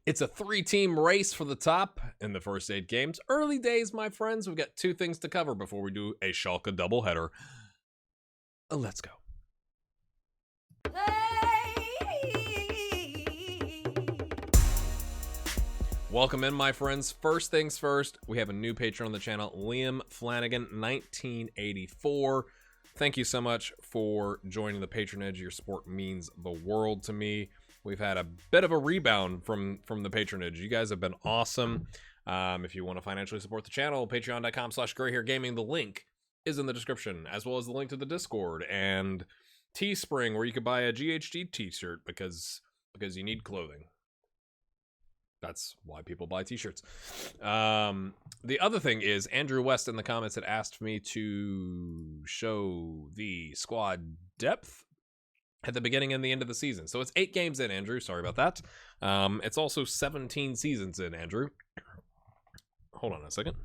It's a 3-team race for the top in the first 8 games. Early days, my friends. We've got 2 things to cover before we do a Schalke doubleheader. Let's go. Welcome in, my friends. First things first, we have a new patron on the channel, Liam Flanagan, 1984. Thank you so much for joining the patronage. Your support means the world to me. We've had a bit of a rebound from the patronage. You guys have been awesome. If you want to financially support the channel, patreon.com/grayhairgaming. The link is in the description, as well as the link to the Discord and Teespring, where you could buy a GHD t-shirt because you need clothing. That's why people buy t-shirts. The other thing is, Andrew West in the comments had asked me to show the squad depth at the beginning and the end of the season. So it's 8 games in, Andrew. Sorry about that. It's also 17 seasons in, Andrew. Hold on a second.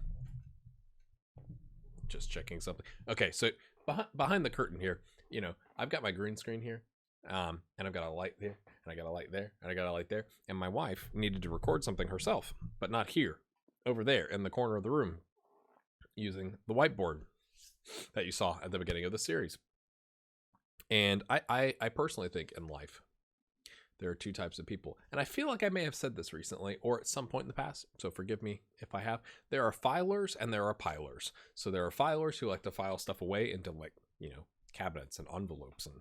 Just checking something. Okay, so behind the curtain here, you know, I've got my green screen here. And I've got a light there, and I got a light there, and I got a light there. And my wife needed to record something herself, but not here, over there in the corner of the room, using the whiteboard that you saw at the beginning of the series. And I personally think in life, there are 2 types of people. And I feel like I may have said this recently or at some point in the past, so forgive me if I have. There are filers and there are pilers. So there are filers who like to file stuff away into, like, you know, cabinets and envelopes and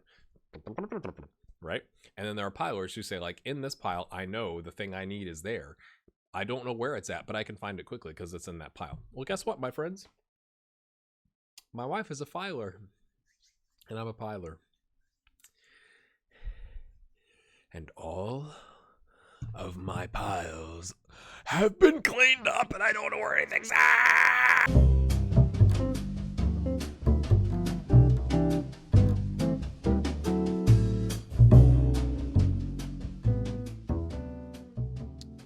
right? And then there are pilers who say, like, in this pile, I know the thing I need is there. I don't know where it's at, but I can find it quickly because it's in that pile. Well, guess what, my friends? My wife is a filer, and I'm a piler. And all of my piles have been cleaned up, and I don't know where anything's at.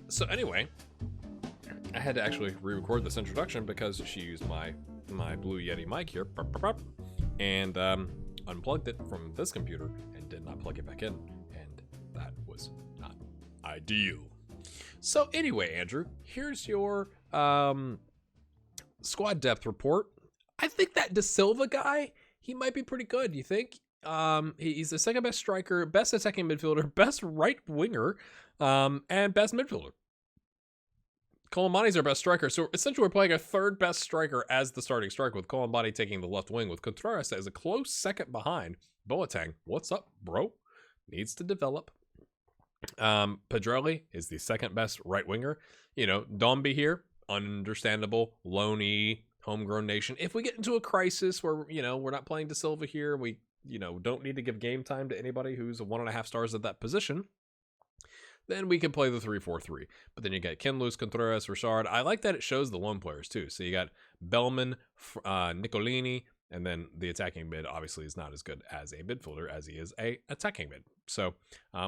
So anyway, I had to actually re-record this introduction because she used my Blue Yeti mic here, and unplugged it from this computer and did not plug it back in, and that was not ideal. So anyway, Andrew, here's your squad depth report. I think that De Silva guy, he might be pretty good. You think? He's the second best striker, best attacking midfielder, best right winger, and best midfielder. Colombani's our best striker, so essentially we're playing a 3rd best striker as the starting striker, with Colombani taking the left wing, with Contreras as a close second behind. Boateng, what's up, bro? Needs to develop. Pedrelli is the 2nd best right winger. You know, Domby here, understandable, loaney, homegrown nation. If we get into a crisis where, you know, we're not playing De Silva here, we, you know, don't need to give game time to anybody who's 1.5 stars at that position, then we can play the 3-4-3. But then you got Kenlus, Contreras, Richard. I like that it shows the lone players too. So you got Bellman, Nicolini, and then the attacking mid obviously is not as good as a midfielder as he is a attacking mid. So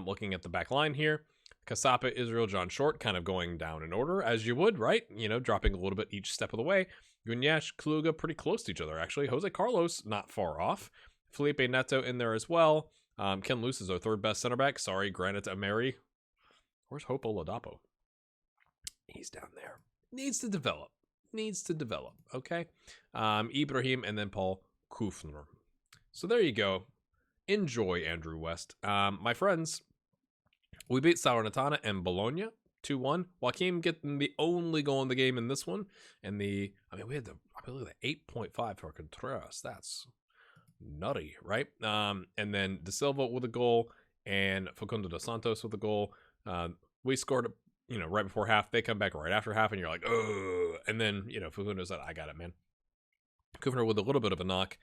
looking at the back line here, Kasapa, Israel, John Short, kind of going down in order as you would, right? You know, dropping a little bit each step of the way. Gunyash, Kluga, pretty close to each other actually. Jose Carlos, not far off. Felipe Neto in there as well. Kenlus is our 3rd best center back. Sorry, Granit Ameri. Where's Hope Oladapo? He's down there. Needs to develop. Okay. Ibrahim and then Paul Kufner. So there you go. Enjoy, Andrew West. My friends, we beat Salernitana and Bologna 2-1. Joaquim getting the only goal in the game in this one. And we had the 8.5 for Contreras. That's nutty, right? And then De Silva with a goal and Facundo dos Santos with a goal. We scored, you know, right before half. They come back right after half, and you're like, oh. And then, you know, Facundo said, I got it, man. Kufner with a little bit of a knock.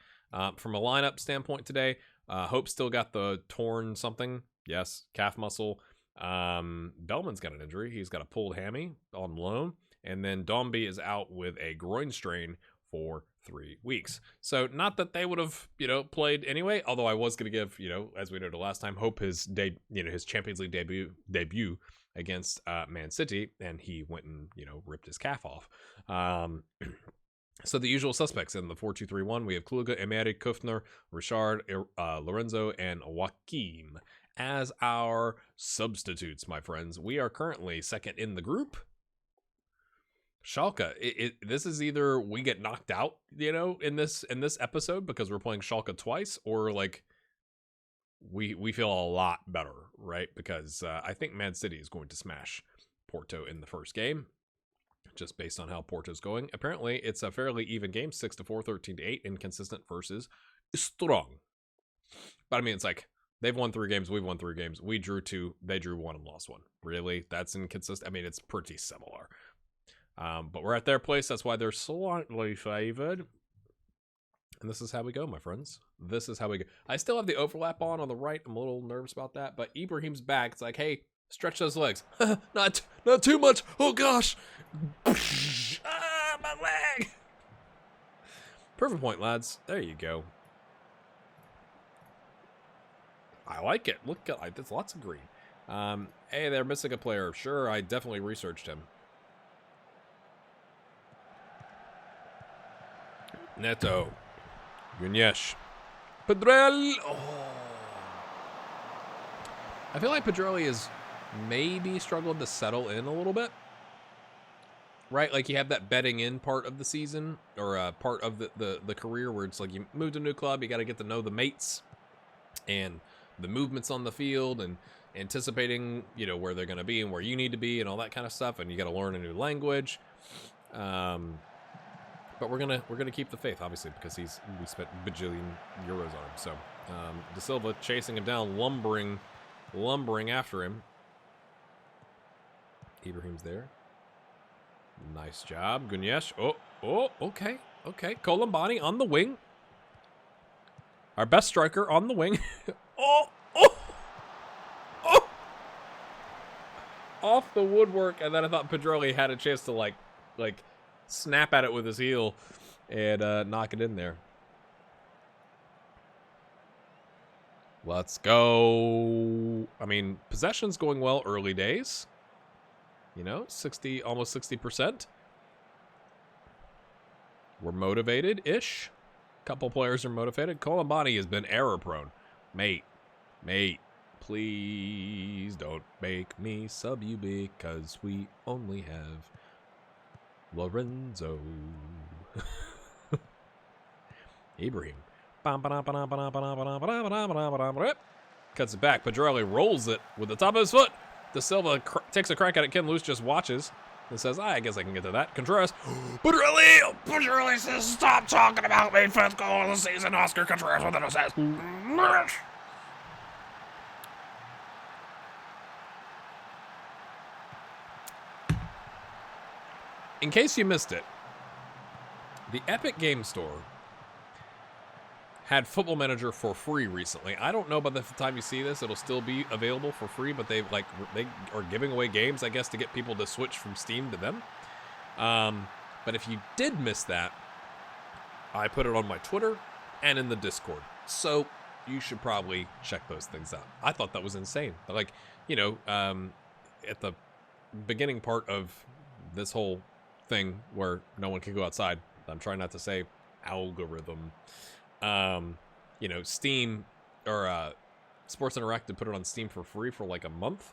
From a lineup standpoint today, Hope still got the torn something. Yes, calf muscle. Bellman's got an injury. He's got a pulled hammy on loan. And then Domby is out with a groin strain for 3 weeks. So not that they would have, you know, played anyway, although I was going to give, you know, as we noted last time, Hope his Champions League debut against Man City, and he went and, you know, ripped his calf off. So the usual suspects in the 4-2-3-1, we have Kluga, Emery, Kufner, Richard, Lorenzo, and Joaquim. as our substitutes, my friends. We are currently second in the group. Schalke, this is either we get knocked out, in this episode because we're playing Schalke twice, or like we feel a lot better, right? Because I think Man City is going to smash Porto in the first game, just based on how Porto's going. Apparently, it's a fairly even game, 6-4, 13-8, inconsistent versus strong. But I mean, it's like they've won 3 games, we've won 3 games. We drew 2, they drew 1 and lost 1. Really? That's inconsistent? I mean, it's pretty similar. But we're at their place. That's why they're slightly favored. And this is how we go, my friends. This is how we go. I still have the overlap on the right. I'm a little nervous about that. But Ibrahim's back. It's like, hey, stretch those legs. not too much. Oh, gosh. My leg. Perfect point, lads. There you go. I like it. Look, there's lots of green. Hey, they're missing a player. Sure, I definitely researched him. Neto. Gunesh. Pedrell. Oh. I feel like Pedrelli has maybe struggled to settle in a little bit. Right? Like you have that betting in part of the season, or part of the career where it's like you move to a new club, you got to get to know the mates and the movements on the field and anticipating, where they're going to be and where you need to be and all that kind of stuff. And you got to learn a new language. But we're gonna keep the faith, obviously, because we spent bajillion euros on him. So De Silva chasing him down, lumbering after him. Ibrahim's there. Nice job, Gunesh. Oh, okay. Colombani on the wing. Our best striker on the wing. Oh! Off the woodwork, and then I thought Pedrelli had a chance to like snap at it with his heel and knock it in there. Let's go. I mean, possession's going well early days. 60, almost 60%. We're motivated-ish. Couple players are motivated. Colombani has been error-prone. Mate, please don't make me sub you because we only have Lorenzo. Ibrahim. Cuts it back. Pedrelli rolls it with the top of his foot. De Silva takes a crack at it. Ken Loose just watches and says, I guess I can get to that. Contreras. Pedrelli says, stop talking about me. 5th goal of the season. Oscar Contreras with an assist. In case you missed it, the Epic Game Store had Football Manager for free recently. I don't know by the time you see this, it'll still be available for free, but they are giving away games, I guess, to get people to switch from Steam to them. But if you did miss that, I put it on my Twitter and in the Discord. So you should probably check those things out. I thought that was insane. But at the beginning part of this whole thing where no one can go outside, I'm trying not to say algorithm. Steam or Sports Interactive put it on Steam for free for like a month,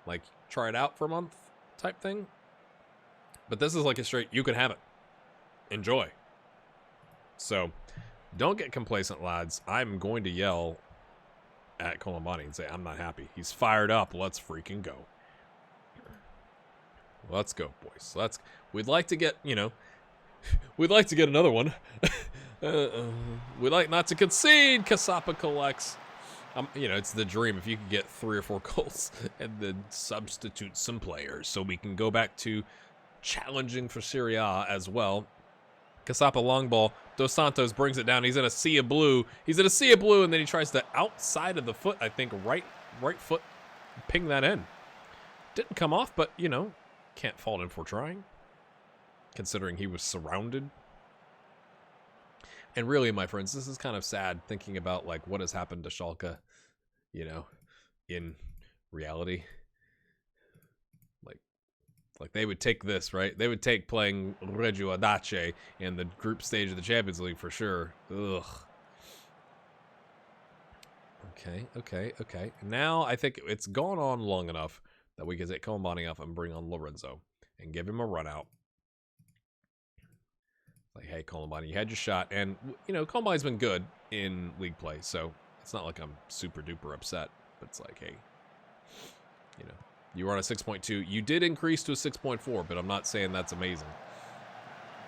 like try it out for a month type thing. But this is like a straight, you can have it, enjoy. So don't get complacent, lads. I'm going to yell at Colombani and say I'm not happy. He's fired up. Let's freaking go. Let's go, boys. We'd like to get another one. We like not to concede. Casapa collects. It's the dream if you could get 3 or 4 goals and then substitute some players so we can go back to challenging for Serie A as well. Casapa long ball. Dos Santos brings it down. He's in a sea of blue. And then he tries to outside of the foot, I think, right foot, ping that in. Didn't come off, but, can't fault him for trying, considering he was surrounded. And really, my friends, this is kind of sad thinking about like what has happened to Schalke, in reality. Like they would take this, right? They would take playing Reggio Audace in the group stage of the Champions League for sure. Ugh. Okay. Now I think it's gone on long enough that we can take Colombani off and bring on Lorenzo and give him a run out. Like, hey, Colombani, you had your shot. And, Colombani's been good in league play, so it's not like I'm super duper upset. But it's like, hey, you were on a 6.2. You did increase to a 6.4, but I'm not saying that's amazing.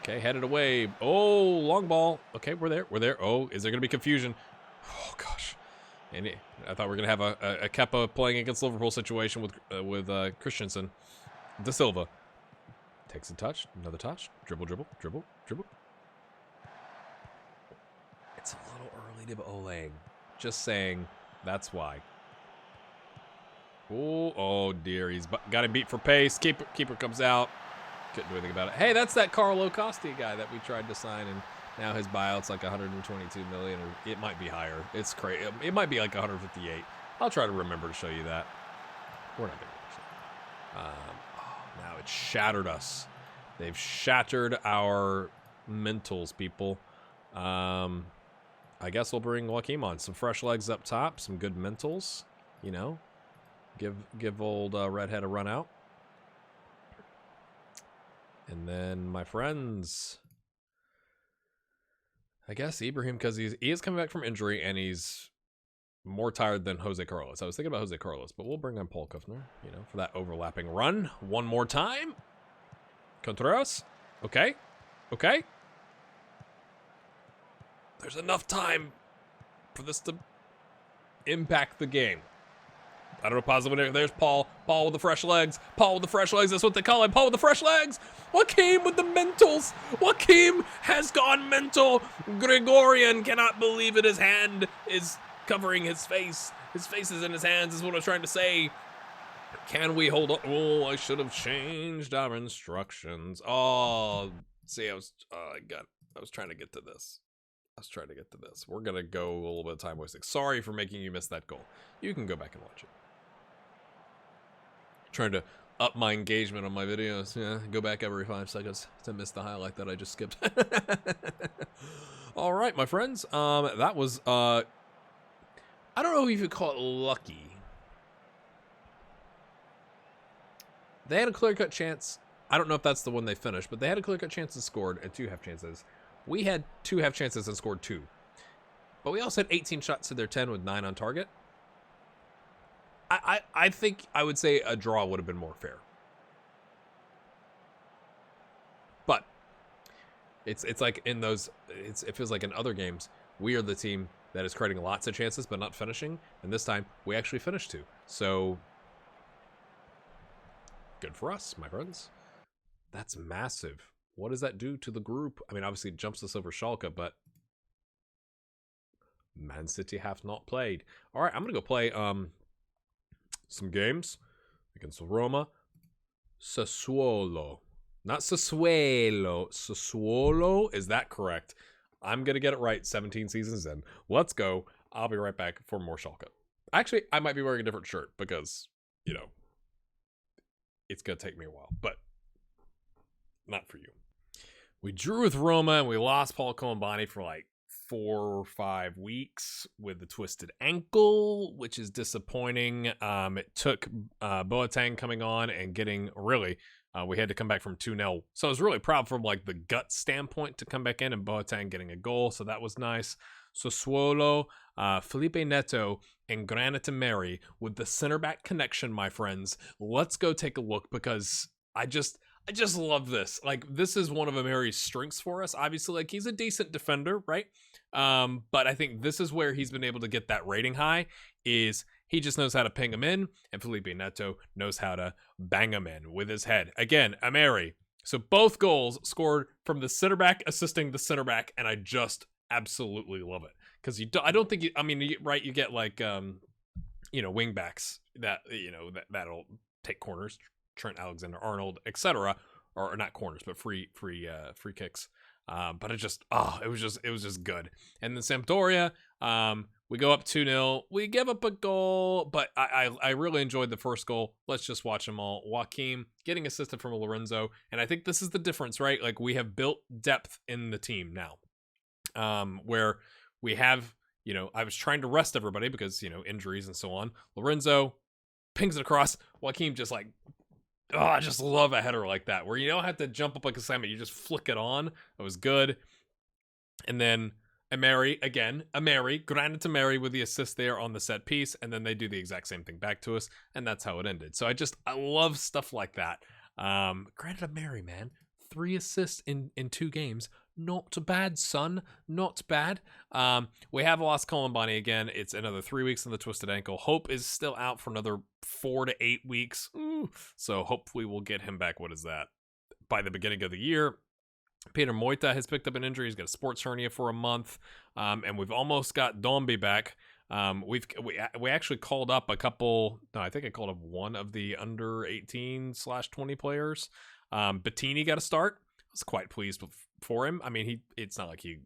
Okay, headed away. Oh, long ball. Okay, we're there. Oh, is there going to be confusion? Oh, gosh. And I thought we were going to have a Kepa playing against Liverpool situation with Christensen. De Silva. Takes a touch. Another touch. Dribble. It's a little early to be Olang. Just saying. That's why. Oh dear. He's got him beat for pace. Keeper comes out. Couldn't do anything about it. Hey, that's that Carlo Costi guy that we tried to sign, and now his buyout's like 122 million, or it might be higher. It's crazy. It might be like 158. I'll try to remember to show you that. We're not going to. Now it's shattered us. They've shattered our mentals, people. I guess we'll bring Joaquim on. Some fresh legs up top, some good mentals. Give old Redhead a run out. And then my friends, I guess Ibrahim, because he is coming back from injury and he's more tired than Jose Carlos. I was thinking about Jose Carlos, but we'll bring on Paul Kuffner, for that overlapping run. One more time. Contreras. Okay. There's enough time for this to impact the game. I don't know, positive. There's Paul. Paul with the fresh legs. That's what they call him. Paul with the fresh legs. Joaquim with the mentals. Joaquim has gone mental. Gregorian cannot believe it. His hand is covering his face. His face is in his hands, is what I was trying to say. Can we hold on? Oh, I should have changed our instructions. Oh, see, I was trying to get to this. We're going to go a little bit of time wasting. Sorry for making you miss that goal. You can go back and watch it. Trying to up my engagement on my videos. Yeah, go back every 5 seconds to miss the highlight that I just skipped. All right, my friends. That was, I don't know if you could call it lucky. They had a clear-cut chance. I don't know if that's the one they finished, but they had a clear-cut chance and scored, and 2 half chances. We had 2 half chances and scored 2. But we also had 18 shots to their 10 with 9 on target. I think I would say a draw would have been more fair. But it's like in those, it feels like in other games, we are the team that is creating lots of chances but not finishing. And this time, we actually finished 2. So, good for us, my friends. That's massive. What does that do to the group? I mean, obviously it jumps us over Schalke, but Man City have not played. All right, I'm going to go play some games against Roma. Sassuolo. Not Sassuolo. Sassuolo. Is that correct? I'm going to get it right 17 seasons in. Let's go. I'll be right back for more Schalke. Actually, I might be wearing a different shirt because, it's going to take me a while, but not for you. We drew with Roma and we lost Paul Colombani for like 4 or 5 weeks with the twisted ankle, which is disappointing. It took Boateng coming on and getting we had to come back from 2-0. So I was really proud from like the gut standpoint to come back in and Boateng getting a goal. So that was nice. Sassuolo, Felipe Neto, and Granit Mary with the center back connection, my friends. Let's go take a look because I just love this. Like, this is one of Emery's strengths for us. Obviously, like, he's a decent defender, right? But I think this is where he's been able to get that rating high, is he just knows how to ping him in, and Felipe Neto knows how to bang him in with his head. Again, Emery. So both goals scored from the center back assisting the center back, and I just absolutely love it. Because I don't think, you get like, wing backs that'll take corners, Trent Alexander-Arnold, etc., or not corners, but free kicks. But it was just good. And then Sampdoria, we go up 2-0. We give up a goal, but I really enjoyed the first goal. Let's just watch them all. Joaquim getting assisted from Lorenzo, and I think this is the difference, right? Like, we have built depth in the team now, where we have, I was trying to rest everybody because, injuries and so on. Lorenzo pings it across. Joaquim just like, oh, I just love a header like that where you don't have to jump up like a salmon. You just flick it on. It was good. And then Ameri, granted to Mary with the assist there on the set piece. And then they do the exact same thing back to us. And that's how it ended. So I love stuff like that. Granted Ameri, man, 3 assists in 2 games. Not bad, son. Not bad. We have lost Colombani again. It's another 3 weeks on the twisted ankle. Hope is still out for another 4 to 8 weeks. So hopefully we'll get him back. What is that? By the beginning of the year. Peter Moita has picked up an injury. He's got a sports hernia for a month. And we've almost got Dombi back. We actually called up a couple. No, I think I called up one of the under 18/20 players. Bettini got a start. I was quite pleased for him. I mean, it's not like he,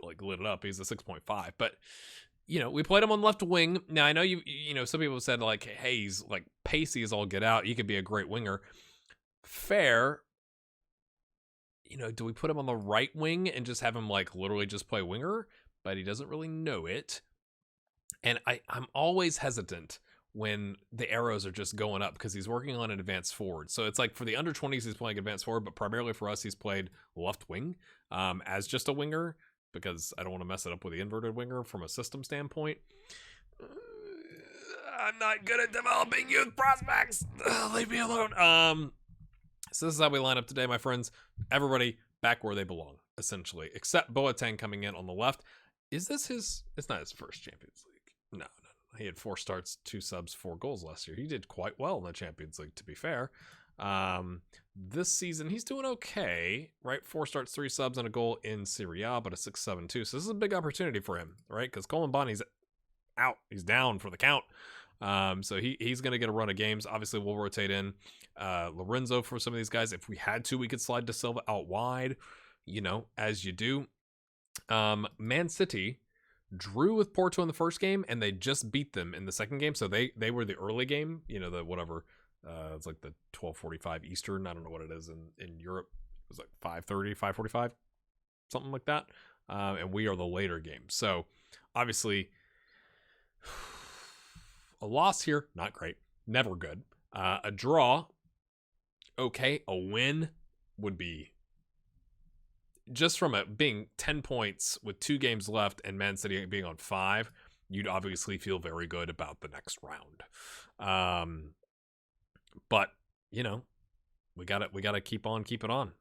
like lit it up. He's a 6.5, but we played him on left wing. Now I know some people said like, hey, he's like pacey as all get out. He could be a great winger. Fair. Do we put him on the right wing and just have him like literally just play winger? But he doesn't really know it. And I'm always hesitant when the arrows are just going up because he's working on an advanced forward. So it's like for the under 20s, he's playing advanced forward, but primarily for us, he's played left wing as just a winger because I don't want to mess it up with the inverted winger from a system standpoint. I'm not good at developing youth prospects. Leave me alone. So this is how we line up today, my friends. Everybody back where they belong, essentially, except Boateng coming in on the left. Is this it's not his first Champions League. No. He had 4 starts, 2 subs, 4 goals last year. He did quite well in the Champions League, to be fair. This season, he's doing okay, right? 4 starts, 3 subs, and a goal in Serie A, but a 6-7-2. So this is a big opportunity for him, right? Because Colombani's out. He's down for the count. So he's going to get a run of games. Obviously, we'll rotate in Lorenzo for some of these guys. If we had to, we could slide De Silva out wide, as you do. Man City drew with Porto in the first game, and they just beat them in the second game. So they were the early game, the whatever. It's like the 12:45 Eastern. I don't know what it is in Europe. It was like 5:30, 5:45, something like that. And we are the later game. So obviously, a loss here, not great, never good. A draw, okay. A win would be, just from it being 10 points with 2 games left and Man City being on 5, you'd obviously feel very good about the next round. But we gotta keep on keeping on,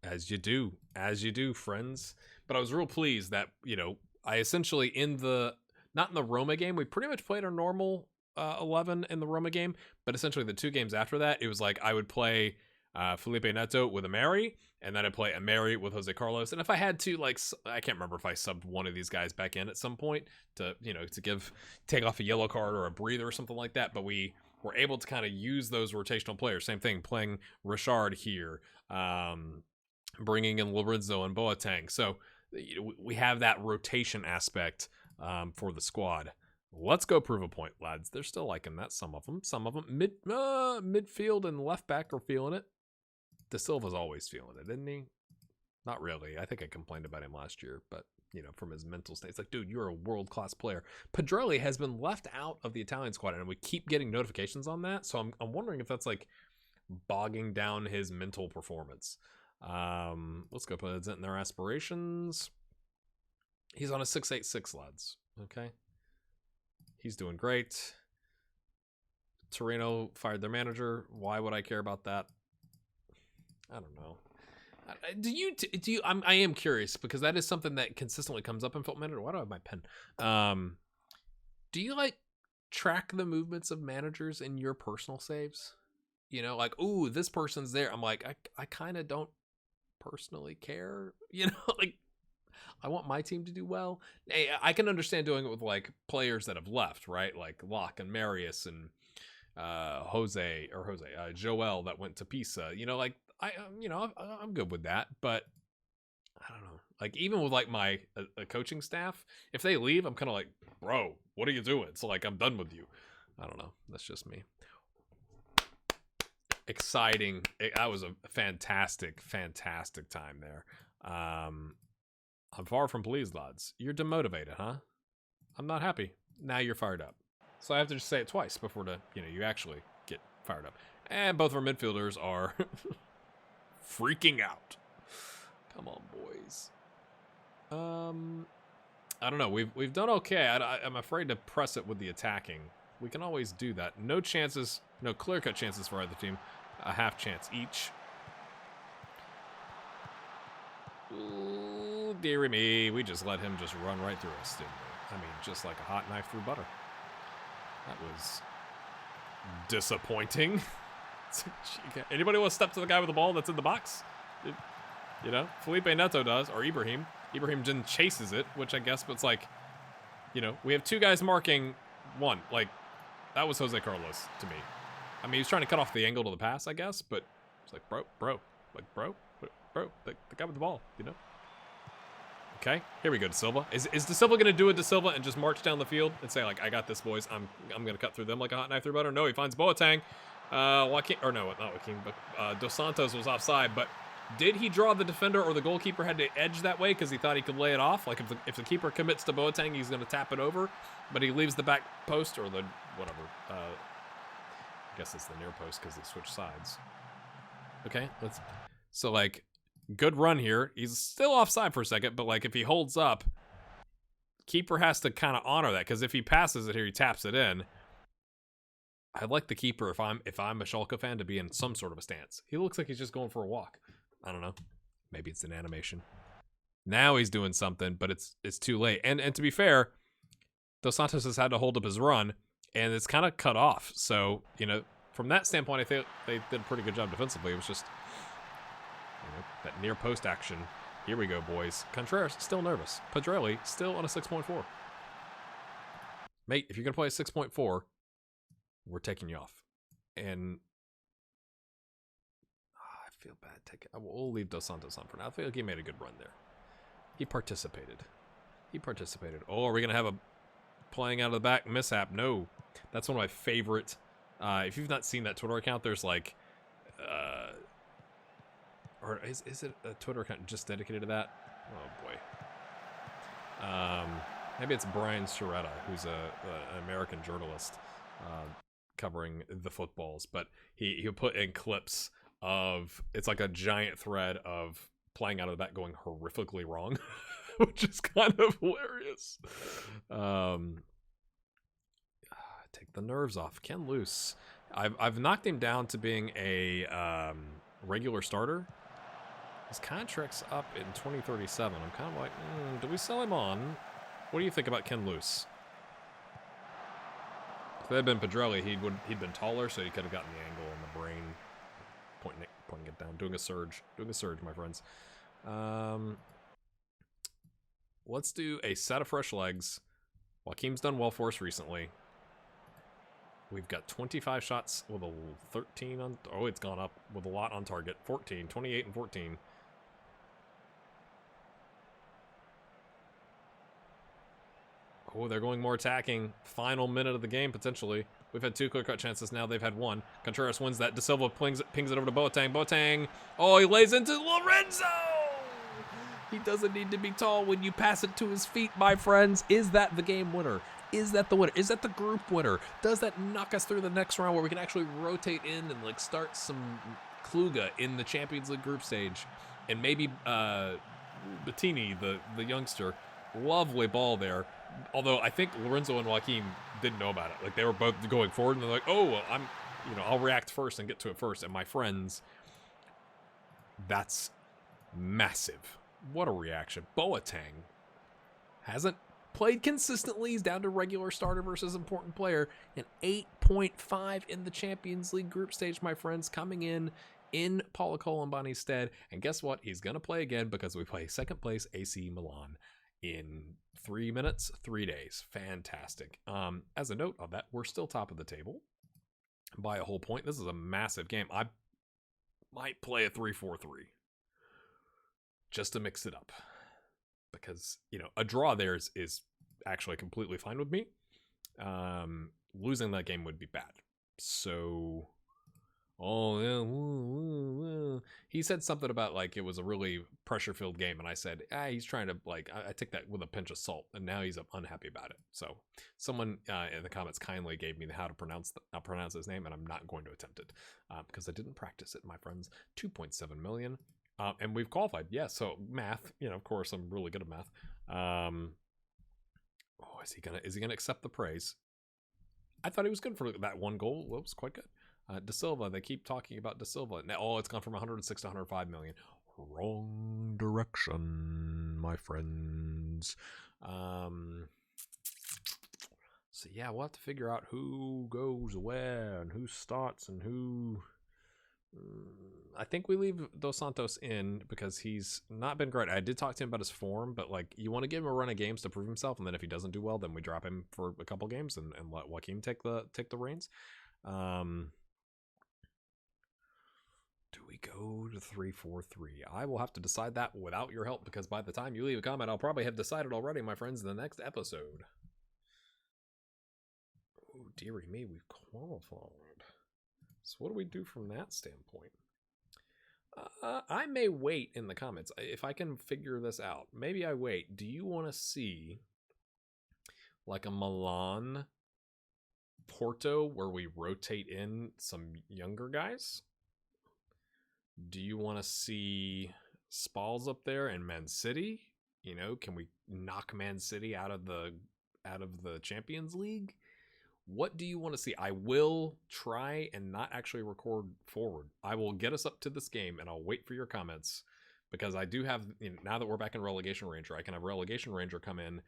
as you do, friends. But I was real pleased that I essentially not in the Roma game, we pretty much played our normal 11 in the Roma game, but essentially the 2 games after that, it was like I would play Felipe Neto with Ameri, and then I'd play Ameri with Jose Carlos. And if I had to, like, I can't remember if I subbed one of these guys back in at some point to take off a yellow card or a breather or something like that, but we were able to kind of use those rotational players. Same thing, playing Richard here, bringing in Lorenzo and Boateng. So we have that rotation aspect for the squad. Let's go prove a point, lads. They're still liking that. Some of them. Midfield and left back are feeling it. De Silva's always feeling it, isn't he? Not really. I think I complained about him last year, but from his mental state, it's like, dude, you're a world-class player. Pedrelli has been left out of the Italian squad, and we keep getting notifications on that. So I'm wondering if that's like bogging down his mental performance. Let's go put it in their aspirations. He's on a 6.86, lads. Okay. He's doing great. Torino fired their manager. Why would I care about that? I don't know. Do you? I am curious because that is something that consistently comes up in Football Manager. Why do I have my pen? Do you like track the movements of managers in your personal saves? Like, ooh, this person's there. I'm like, I kind of don't personally care. Like, I want my team to do well. Hey, I can understand doing it with like players that have left, right? Like Locke and Marius and Joel that went to Pisa. Like I'm good with that, but I don't know. Like even with like my coaching staff, if they leave, I'm kind of like, bro, what are you doing? So like I'm done with you. I don't know. That's just me. Exciting. That was a fantastic time there. I'm far from pleased, lads. You're demotivated, huh? I'm not happy. Now you're fired up. So I have to just say it twice before you actually get fired up. And both of our midfielders are freaking out. Come on, boys. I don't know. We've done okay. I'm afraid to press it with the attacking. We can always do that. No chances, no clear-cut chances for either team. A half chance each. Ooh, dearie me. We just let him just run right through us, didn't we? I mean, just like a hot knife through butter. That was disappointing. Anybody want to step to the guy with the ball that's in the box? Felipe Neto does, or Ibrahim. Ibrahim then chases it, which I guess, but it's like, we have two guys marking one. Like, that was Jose Carlos to me. I mean, he was trying to cut off the angle to the pass, I guess, but it's like, bro, the guy with the ball, Okay, here we go, De Silva. Is De Silva going to do it, De Silva, and just march down the field and say, like, I got this, boys. I'm going to cut through them like a hot knife through butter? No, he finds Boateng. Joaquin, or no, not Joaquin, but Dos Santos was offside. But did he draw the defender, or the goalkeeper had to edge that way because he thought he could lay it off? Like, if the keeper commits to Boateng, he's going to tap it over, but he leaves the back post, or the whatever. I guess it's the near post because they switched sides. Okay, so, like, good run here. He's still offside for a second, but, like, if he holds up, keeper has to kind of honor that, because if he passes it here, he taps it in. I'd like the keeper, if I'm a Schalke fan, to be in some sort of a stance. He looks like he's just going for a walk. I don't know. Maybe it's an animation. Now he's doing something, but it's too late. And to be fair, Dos Santos has had to hold up his run, and it's kind of cut off. So, from that standpoint, I think they did a pretty good job defensively. It was just that near post action. Here we go, boys. Contreras still nervous. Pedrelli still on a 6.4. Mate, if you're going to play a 6.4, we're taking you off. And I feel bad. We'll leave Dos Santos on for now. I feel like he made a good run there. He participated. Oh, are we going to have a playing out of the back mishap? No. That's one of my favorite. If you've not seen that Twitter account, there's like... or is it a Twitter account just dedicated to that? Oh, boy. Maybe it's Brian Sciaretta, who's an American journalist covering the footballs, but he'll put in clips of, it's like a giant thread of playing out of the back going horrifically wrong, which is kind of hilarious. Take the nerves off. Ken Loose. I've knocked him down to being a regular starter. His contract's up in 2037. I'm kind of like, do we sell him on? What do you think about Ken Loose? If that had been Pedrelli, he'd been taller, so he could have gotten the angle on the brain, pointing it down, doing a surge, my friends. Let's do a set of fresh legs. Joaquim's done well for us recently. We've got 25 shots with a 13 on... Oh, it's gone up with a lot on target. 14, 28 and 14. Oh, they're going more attacking. Final minute of the game, potentially. We've had two clear-cut chances. Now they've had one. Contreras wins that. De Silva pings it over to Boateng. Boateng. Oh, he lays into Lorenzo! He doesn't need to be tall when you pass it to his feet, my friends. Is that the game winner? Is that the winner? Is that the group winner? Does that knock us through the next round where we can actually rotate in and like start some Kluge in the Champions League group stage? And maybe Bettini, the youngster, lovely ball there. Although I think Lorenzo and Joaquim didn't know about it. Like they were both going forward and they're like, oh, well, I'll react first and get to it first. And my friends, that's massive. What a reaction. Boateng hasn't played consistently. He's down to regular starter versus important player. An 8.5 in the Champions League group stage, my friends, coming in Paulo Colombani's stead. And guess what? He's going to play again because we play second place AC Milan in 3 minutes, 3 days. Fantastic. As a note of that, we're still top of the table by a whole point. This is a massive game. I might play a 3-4-3 just to mix it up. Because, a draw there is actually completely fine with me. Losing that game would be bad. So, he said something about like it was a really pressure-filled game, and I said, he's trying to like. I take that with a pinch of salt, and now he's unhappy about it. So someone in the comments kindly gave me how to pronounce his name, and I'm not going to attempt it because I didn't practice it, my friends. 2.7 million, and we've qualified. Yeah, so math. Of course, I'm really good at math. Is he gonna accept the praise? I thought he was good for that one goal. Well, it was quite good. De Silva, they keep talking about De Silva. Now, it's gone from 106 to 105 million. Wrong direction, my friends. So yeah, we'll have to figure out who goes where and who starts and who. I think we leave Dos Santos in because he's not been great. I did talk to him about his form, but like you want to give him a run of games to prove himself, and then if he doesn't do well, then we drop him for a couple games and let Joaquin take the reins. Do we go to 3-4-3? I will have to decide that without your help, because by the time you leave a comment, I'll probably have decided already, my friends, in the next episode. Oh, dearie me, we've qualified. So what do we do from that standpoint? I may wait in the comments. If I can figure this out, maybe I wait. Do you want to see like a Milan Porto where we rotate in some younger guys? Do you want to see Spalls up there and Man City? Can we knock Man City out of the Champions League? What do you want to see? I will try and not actually record forward. I will get us up to this game, and I'll wait for your comments, because I do have, now that we're back in Relegation Ranger, I can have Relegation Ranger come in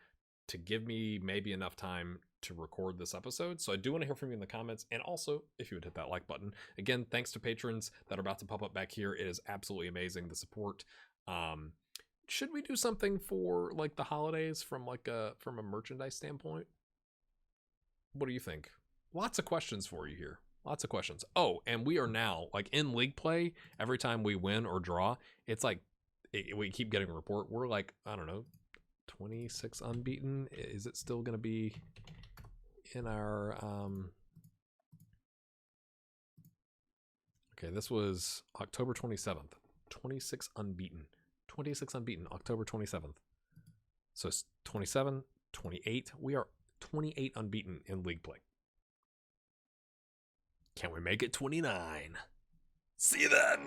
to give me maybe enough time to record this episode. So I do want to hear from you in the comments, and also if you would hit that like button. Again, thanks to patrons that are about to pop up back here. It is absolutely amazing, the support. Should we do something for like the holidays from a merchandise standpoint? What do you think? Lots of questions for you here. Lots of questions. Oh, and we are now like in league play. Every time we win or draw, it's like we keep getting a report. We're like, I don't know, 26 unbeaten. Is it still going to be in our okay, this was October 27th. 26 unbeaten. 26 unbeaten, October 27th. So it's 27, 28. We are 28 unbeaten in league play. Can we make it 29? See you then!